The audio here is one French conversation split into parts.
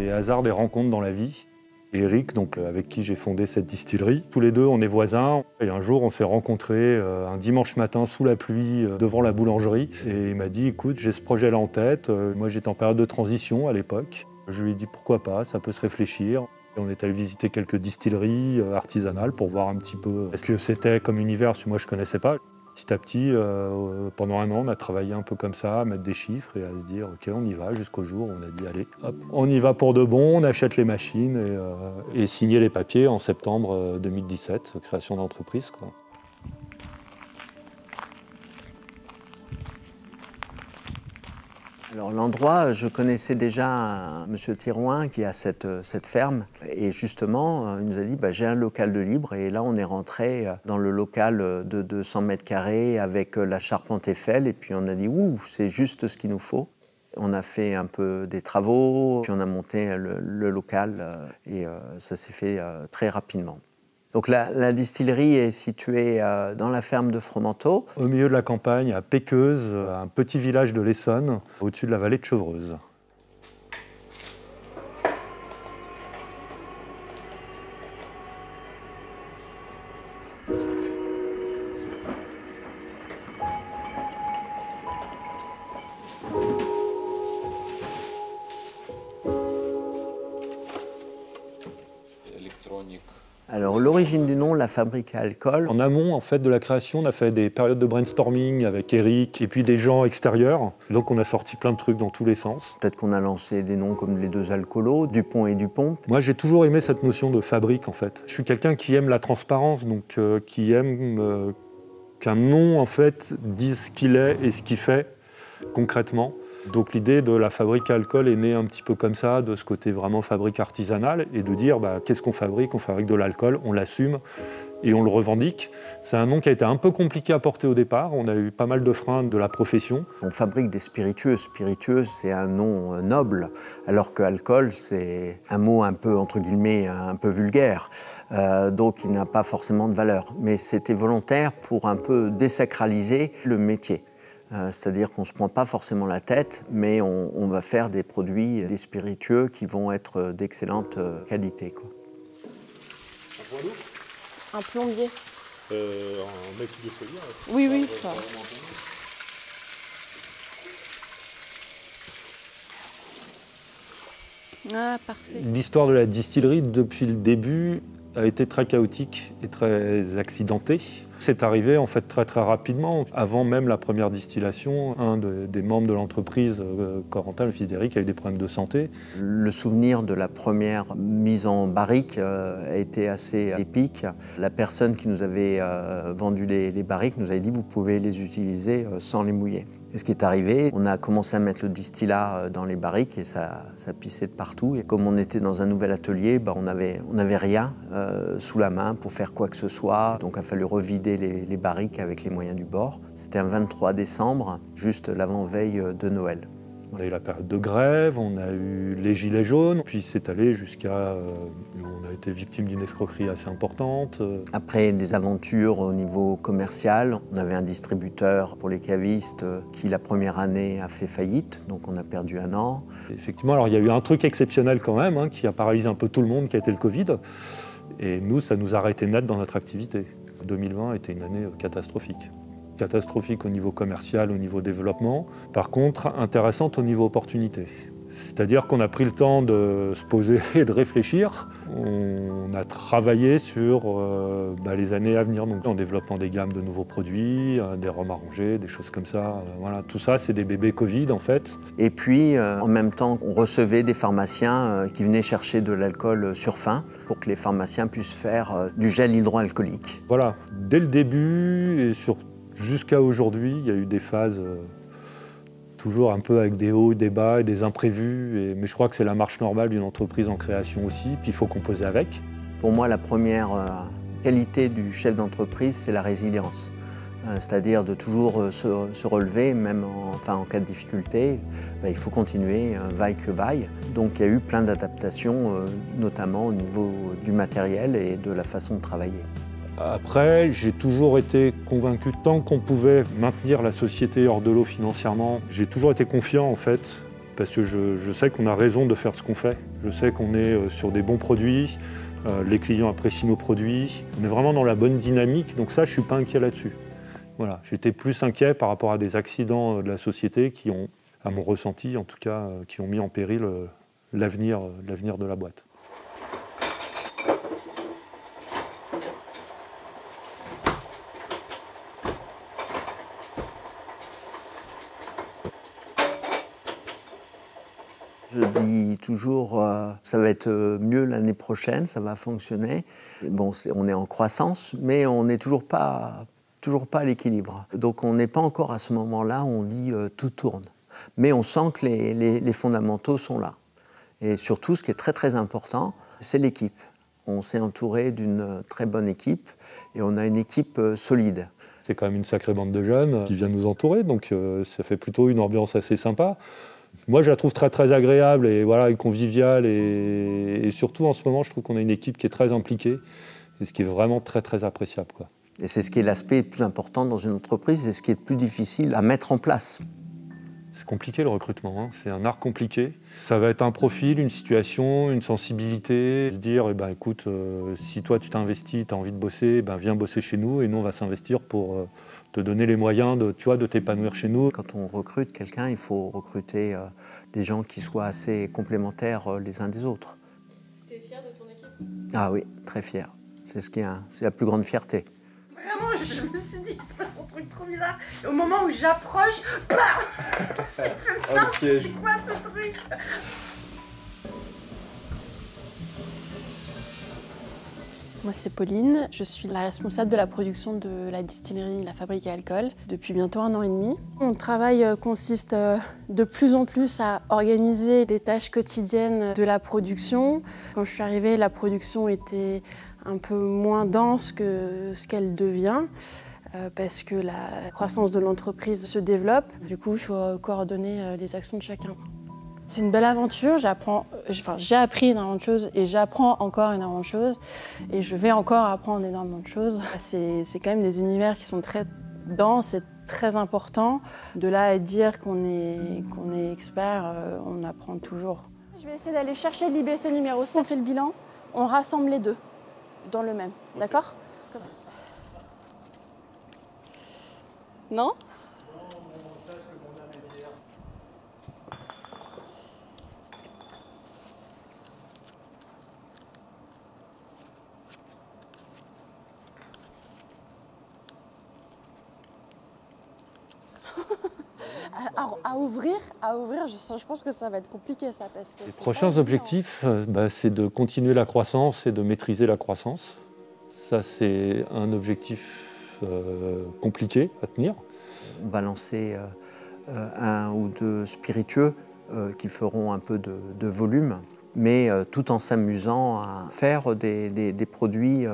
les hasards des rencontres dans la vie. Et Eric, donc, avec qui j'ai fondé cette distillerie, tous les deux, on est voisins. Et un jour, on s'est rencontrés un dimanche matin sous la pluie devant la boulangerie. Et il m'a dit, écoute, j'ai ce projet-là en tête. Moi, j'étais en période de transition à l'époque. Je lui ai dit, pourquoi pas, ça peut se réfléchir. Et on est allé visiter quelques distilleries artisanales pour voir un petit peu ce que c'était comme univers, parce que moi, je ne connaissais pas. Petit à petit, pendant un an, on a travaillé un peu comme ça, à mettre des chiffres et à se dire ok, on y va, jusqu'au jour où on a dit allez, hop, on y va pour de bon, on achète les machines et signer les papiers en septembre 2017, création d'entreprise, quoi. Alors l'endroit, je connaissais déjà M. Thirouin qui a cette ferme et justement, il nous a dit j'ai un local de libre et là on est rentré dans le local de 200 mètres carrés avec la charpente Eiffel et puis on a dit ouh, c'est juste ce qu'il nous faut. On a fait un peu des travaux, puis on a monté le local et ça s'est fait très rapidement. Donc la distillerie est située dans la ferme de Fromenteau. Au milieu de la campagne, à Péqueuse, un petit village de l'Essonne, au-dessus de la vallée de Chevreuse. Alors l'origine du nom, la fabrique à alcool. En amont en fait, de la création, on a fait des périodes de brainstorming avec Eric et puis des gens extérieurs. Donc on a sorti plein de trucs dans tous les sens. Peut-être qu'on a lancé des noms comme les deux alcoolos, Dupont et Dupont. Moi j'ai toujours aimé cette notion de fabrique en fait. Je suis quelqu'un qui aime la transparence, donc qui aime qu'un nom en fait dise ce qu'il est et ce qu'il fait concrètement. Donc l'idée de la fabrique à alcool est née un petit peu comme ça, de ce côté vraiment fabrique artisanale, et de dire qu'est-ce qu'on fabrique? On fabrique de l'alcool, on l'assume et on le revendique. C'est un nom qui a été un peu compliqué à porter au départ, on a eu pas mal de freins de la profession. On fabrique des spiritueuses. Spiritueuse, c'est un nom noble, alors que alcool, c'est un mot un peu, entre guillemets, un peu vulgaire. Donc il n'a pas forcément de valeur. Mais c'était volontaire pour un peu désacraliser le métier. C'est-à-dire qu'on ne se prend pas forcément la tête, mais on va faire des produits, des spiritueux qui vont être d'excellente qualité, quoi. Un plombier. Un mec qui le sait bien. Oui, oui. Ça. Ah, parfait. L'histoire de la distillerie, depuis le début, a été très chaotique et très accidentée. C'est arrivé en fait très rapidement. Avant même la première distillation, un des membres de l'entreprise, Corentin, le fils d'Eric, a eu des problèmes de santé. Le souvenir de la première mise en barrique a été assez épique. La personne qui nous avait vendu les barriques nous avait dit vous pouvez les utiliser sans les mouiller. Et ce qui est arrivé, on a commencé à mettre le distillat dans les barriques et ça pissait de partout. Et comme on était dans un nouvel atelier, on n'avait rien sous la main pour faire quoi que ce soit. Donc il a fallu revider les barriques avec les moyens du bord. C'était un 23 décembre, juste l'avant-veille de Noël. On a eu la période de grève, on a eu les gilets jaunes, puis c'est allé jusqu'à... on a été victime d'une escroquerie assez importante. Après des aventures au niveau commercial, on avait un distributeur pour les cavistes qui la première année a fait faillite, donc on a perdu un an. Effectivement, alors il y a eu un truc exceptionnel quand même, qui a paralysé un peu tout le monde, qui a été le Covid. Et nous, ça nous a arrêté net dans notre activité. 2020 était une année catastrophique. Catastrophique au niveau commercial, au niveau développement. Par contre, intéressante au niveau opportunité. C'est-à-dire qu'on a pris le temps de se poser et de réfléchir. On a travaillé sur les années à venir, donc en développant des gammes de nouveaux produits, des rhums arrangés, des choses comme ça. Voilà, tout ça, c'est des bébés Covid en fait. Et puis, en même temps, on recevait des pharmaciens qui venaient chercher de l'alcool sur faim pour que les pharmaciens puissent faire du gel hydroalcoolique. Voilà, dès le début et jusqu'à aujourd'hui, il y a eu des phases toujours un peu avec des hauts, des bas et des imprévus. Mais je crois que c'est la marche normale d'une entreprise en création aussi, puis il faut composer avec. Pour moi, la première qualité du chef d'entreprise, c'est la résilience. C'est-à-dire de toujours se relever, même en cas de difficulté. Il faut continuer, vaille que vaille. Donc il y a eu plein d'adaptations, notamment au niveau du matériel et de la façon de travailler. Après, j'ai toujours été convaincu, tant qu'on pouvait maintenir la société hors de l'eau financièrement, j'ai toujours été confiant en fait, parce que je sais qu'on a raison de faire ce qu'on fait. Je sais qu'on est sur des bons produits, les clients apprécient nos produits, on est vraiment dans la bonne dynamique, donc ça, je ne suis pas inquiet là-dessus. Voilà, j'étais plus inquiet par rapport à des accidents de la société qui ont, à mon ressenti en tout cas, qui ont mis en péril l'avenir de la boîte. Je dis toujours, ça va être mieux l'année prochaine, ça va fonctionner. Bon, on est en croissance, mais on n'est toujours pas à l'équilibre. Donc on n'est pas encore à ce moment-là où on dit tout tourne. Mais on sent que les fondamentaux sont là. Et surtout, ce qui est très très important, c'est l'équipe. On s'est entouré d'une très bonne équipe et on a une équipe solide. C'est quand même une sacrée bande de jeunes qui vient nous entourer, donc ça fait plutôt une ambiance assez sympa. Moi, je la trouve très très agréable et voilà, conviviale et surtout en ce moment, je trouve qu'on a une équipe qui est très impliquée et ce qui est vraiment très très appréciable, quoi. Et c'est ce qui est l'aspect le plus important dans une entreprise et ce qui est le plus difficile à mettre en place. C'est compliqué le recrutement, hein. C'est un art compliqué. Ça va être un profil, une situation, une sensibilité. Se dire, eh ben, écoute, si toi tu t'investis, tu as envie de bosser, eh ben, viens bosser chez nous et nous on va s'investir pour te donner les moyens de t'épanouir chez nous. Quand on recrute quelqu'un, il faut recruter des gens qui soient assez complémentaires les uns des autres. Tu es fier de ton équipe? Ah oui, très fier. C'est la plus grande fierté. Vraiment, je me suis dit, il se passe un truc trop bizarre. Et au moment où j'approche, bam, je fais putain, c'est quoi ce truc? Moi, c'est Pauline. Je suis la responsable de la production de la distillerie La Fabrique à Alcool depuis bientôt 1 an et demi. Mon travail consiste de plus en plus à organiser les tâches quotidiennes de la production. Quand je suis arrivée, la production était un peu moins dense que ce qu'elle devient parce que la croissance de l'entreprise se développe. Du coup, il faut coordonner les actions de chacun. C'est une belle aventure, j'ai appris énormément de choses et j'apprends encore énormément de choses et je vais encore apprendre énormément de choses. C'est quand même des univers qui sont très denses et très importants. De là à dire qu'on est expert, on apprend toujours. Je vais essayer d'aller chercher l'IBC numéro 5. On fait le bilan, on rassemble les deux dans le même, d'accord? Non? À ouvrir, je pense que ça va être compliqué ça. Parce que les prochains objectifs, c'est de continuer la croissance et de maîtriser la croissance. Ça, c'est un objectif compliqué à tenir. On va lancer 1 ou 2 spiritueux qui feront un peu de volume, mais tout en s'amusant à faire des produits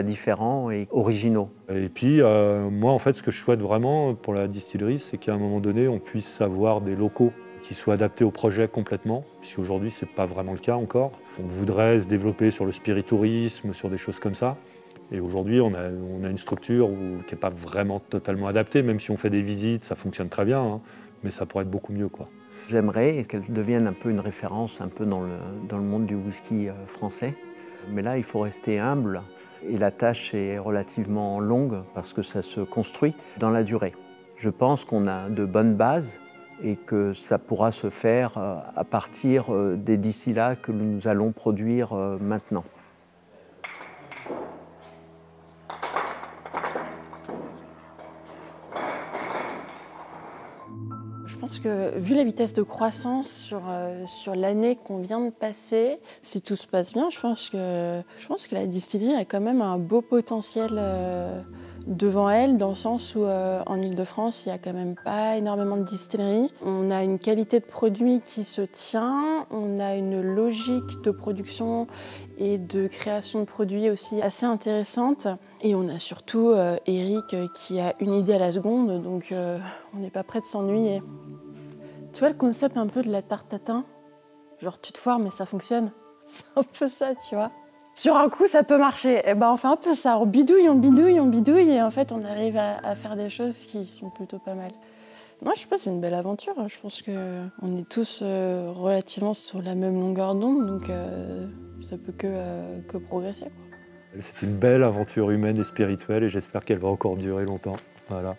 différents et originaux. Et puis, moi, en fait, ce que je souhaite vraiment pour la distillerie, c'est qu'à un moment donné, on puisse avoir des locaux qui soient adaptés au projet complètement, puisque aujourd'hui, ce n'est pas vraiment le cas encore. On voudrait se développer sur le spiritourisme, sur des choses comme ça. Et aujourd'hui, on a une structure qui n'est pas vraiment totalement adaptée, même si on fait des visites, ça fonctionne très bien, hein, mais ça pourrait être beaucoup mieux, quoi. J'aimerais qu'elle devienne un peu une référence un peu dans le monde du whisky français. Mais là, il faut rester humble et la tâche est relativement longue parce que ça se construit dans la durée. Je pense qu'on a de bonnes bases et que ça pourra se faire à partir des distillats que nous allons produire maintenant. Je pense que vu la vitesse de croissance sur l'année qu'on vient de passer, si tout se passe bien, je pense que la distillerie a quand même un beau potentiel devant elle, dans le sens où en Ile-de-France, il n'y a quand même pas énormément de distilleries. On a une qualité de produit qui se tient, on a une logique de production et de création de produits aussi assez intéressante. Et on a surtout Eric qui a une idée à la seconde, donc on n'est pas prêt de s'ennuyer. Tu vois le concept un peu de la tarte tatin? Genre tu te foires mais ça fonctionne. C'est un peu ça, tu vois. Sur un coup ça peut marcher, et ben on fait un peu ça, on bidouille et en fait on arrive à faire des choses qui sont plutôt pas mal. Non, je sais pas, c'est une belle aventure. Je pense qu'on est tous relativement sur la même longueur d'onde, donc ça peut que progresser, quoi. C'est une belle aventure humaine et spirituelle et j'espère qu'elle va encore durer longtemps. Voilà.